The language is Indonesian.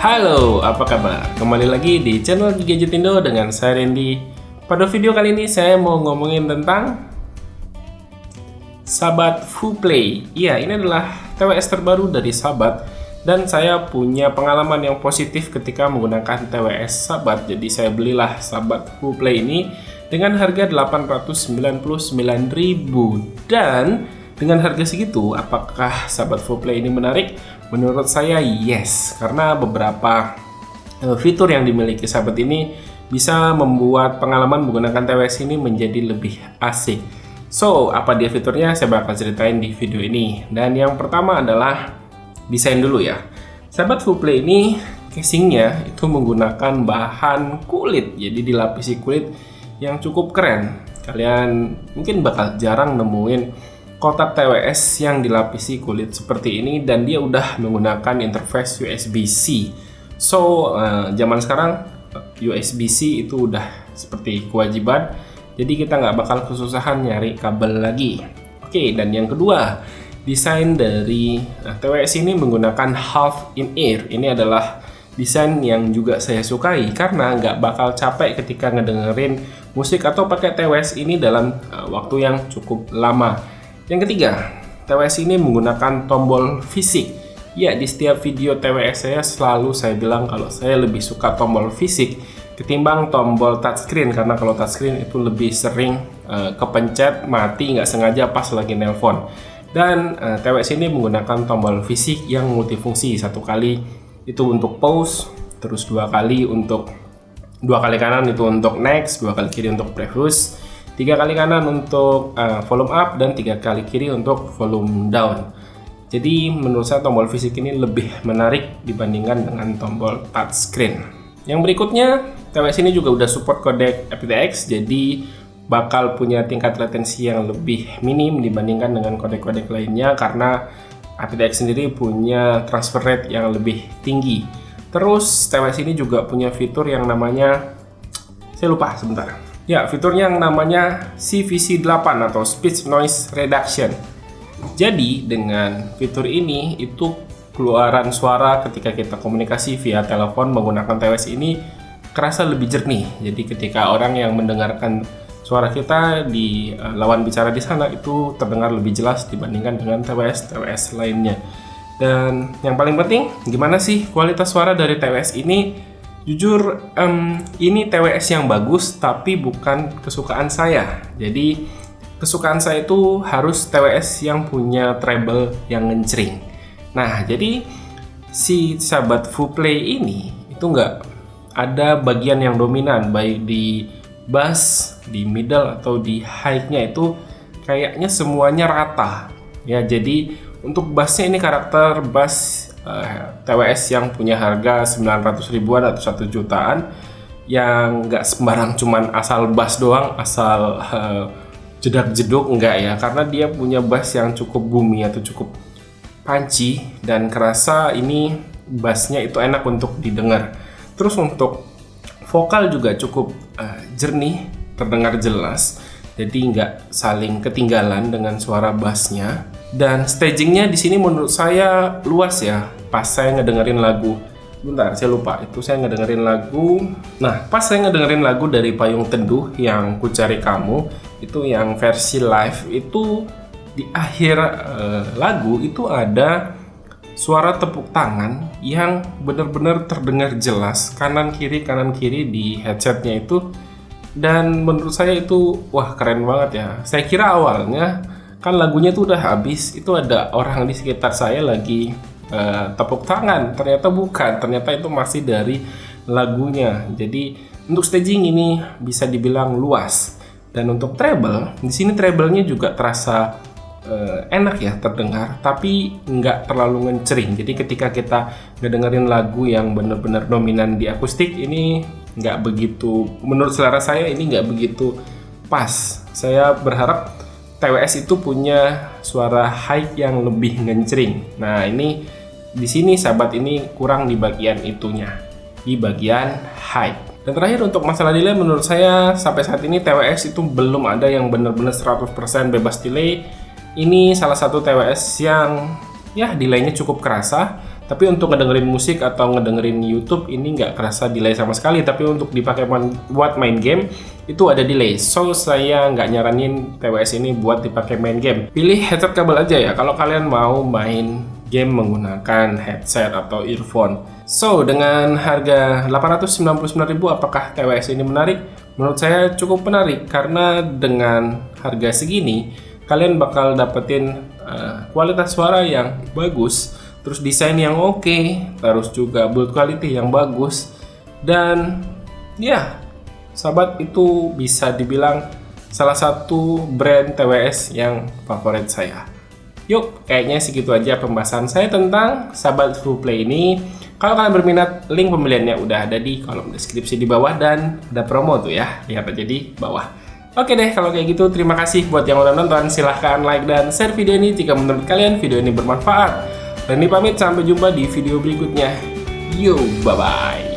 Halo, apa kabar? Kembali lagi di channel Gadgetindo dengan saya Randy. Pada video kali ini saya mau ngomongin tentang Sabat Fuplay. Iya, ini adalah TWS terbaru dari Sabat dan saya punya pengalaman yang positif ketika menggunakan TWS Sabat. Jadi saya belilah Sabat Fuplay ini dengan harga 899.000 dan dengan harga segitu, apakah Sabat Fuplay ini menarik? Menurut saya yes, karena beberapa fitur yang dimiliki Sabat ini bisa membuat pengalaman menggunakan TWS ini menjadi lebih asik. So, apa dia fiturnya? Saya bakal ceritain di video ini. Dan yang pertama adalah desain dulu ya. Sabat Fuplay ini casingnya itu menggunakan bahan kulit, jadi dilapisi kulit yang cukup keren. Kalian mungkin bakal jarang nemuin kotak TWS yang dilapisi kulit seperti ini dan dia udah menggunakan interface USB-C. So, zaman sekarang USB-C itu udah seperti kewajiban, jadi kita nggak bakal kesusahan nyari kabel lagi. Oke, dan yang kedua, desain dari TWS ini menggunakan half in ear. Ini adalah desain yang juga saya sukai karena nggak bakal capek ketika ngedengerin musik atau pakai TWS ini dalam waktu yang cukup lama. Yang ketiga, TWS ini menggunakan tombol fisik. Ya, di setiap video TWS saya selalu saya bilang kalau saya lebih suka tombol fisik ketimbang tombol touchscreen, karena kalau touchscreen itu lebih sering kepencet mati nggak sengaja pas lagi nelpon. Dan TWS ini menggunakan tombol fisik yang multifungsi. Satu kali itu untuk pause, terus dua kali kanan itu untuk next, dua kali kiri untuk previous, 3 kali kanan untuk volume up, dan 3 kali kiri untuk volume down. Jadi menurut saya tombol fisik ini lebih menarik dibandingkan dengan tombol touchscreen. Yang berikutnya, TWS ini juga udah support kodek aptX, jadi bakal punya tingkat latensi yang lebih minim dibandingkan dengan kodek-kodek lainnya karena aptX sendiri punya transfer rate yang lebih tinggi. Terus TWS ini juga punya fitur yang namanya, saya lupa sebentar. Ya, fiturnya yang namanya CVC8 atau Speech Noise Reduction. Jadi, dengan fitur ini, itu keluaran suara ketika kita komunikasi via telepon menggunakan TWS ini kerasa lebih jernih. Jadi, ketika orang yang mendengarkan suara kita di lawan bicara di sana itu terdengar lebih jelas dibandingkan dengan TWS lainnya. Dan yang paling penting, gimana sih kualitas suara dari TWS ini? Jujur, ini TWS yang bagus, tapi bukan kesukaan saya. Jadi, kesukaan saya itu harus TWS yang punya treble yang ngencring. Nah, jadi si Sabat Fuplay ini itu nggak ada bagian yang dominan, baik di bass, di middle, atau di high-nya itu kayaknya semuanya rata. Ya, jadi untuk bassnya ini karakter bass TWS yang punya harga 900 ribuan atau 1 jutaan, yang nggak sembarang cuman asal bass doang, asal jedak-jeduk, enggak ya, karena dia punya bass yang cukup boomy atau cukup punchy dan kerasa ini bassnya itu enak untuk didengar. Terus untuk vokal juga cukup jernih, terdengar jelas, jadi nggak saling ketinggalan dengan suara bassnya. Dan stagingnya di sini menurut saya luas ya. Pas saya ngedengerin lagu, bentar saya lupa, itu saya ngedengerin lagu. Nah, pas saya ngedengerin lagu dari Payung Teduh yang Ku Cari Kamu, itu yang versi live, itu di akhir lagu itu ada suara tepuk tangan yang benar-benar terdengar jelas kanan kiri di headsetnya itu. Dan menurut saya itu wah keren banget ya. Saya kira awalnya kan lagunya tuh udah habis, itu ada orang di sekitar saya lagi tepuk tangan, ternyata bukan, ternyata itu masih dari lagunya. Jadi untuk staging ini bisa dibilang luas. Dan untuk treble, di sini treble-nya juga terasa enak ya terdengar, tapi nggak terlalu ngencering. Jadi ketika kita ngedengerin lagu yang benar-benar dominan di akustik, ini nggak begitu, menurut selera saya ini nggak begitu pas. Saya berharap TWS itu punya suara high yang lebih ngencring. Nah, ini di sini Sabat ini kurang di bagian itunya, di bagian high. Dan terakhir untuk masalah delay, menurut saya sampai saat ini TWS itu belum ada yang benar-benar 100% bebas delay. Ini salah satu TWS yang ya delaynya cukup kerasa, Tapi untuk ngedengerin musik atau ngedengerin YouTube ini nggak kerasa delay sama sekali. Tapi untuk dipakai buat main game itu ada delay. So saya nggak nyaranin TWS ini buat dipakai main game. Pilih headset kabel aja ya kalau kalian mau main game menggunakan headset atau earphone. So dengan harga 899.000 apakah TWS ini menarik? Menurut saya cukup menarik karena dengan harga segini kalian bakal dapetin kualitas suara yang bagus, terus desain yang oke, terus juga build quality yang bagus, dan ya sahabat, itu bisa dibilang salah satu brand TWS yang favorit saya. Yuk, kayaknya segitu aja pembahasan saya tentang sahabat Fullplay ini. Kalau kalian berminat, link pembeliannya udah ada di kolom deskripsi di bawah dan ada promo tuh ya, lihat aja di bawah. Oke deh, kalau kayak gitu terima kasih buat yang udah nonton. Silahkan like dan share video ini jika menurut kalian video ini bermanfaat. Dan ini pamit, sampai jumpa di video berikutnya. Yo, bye-bye.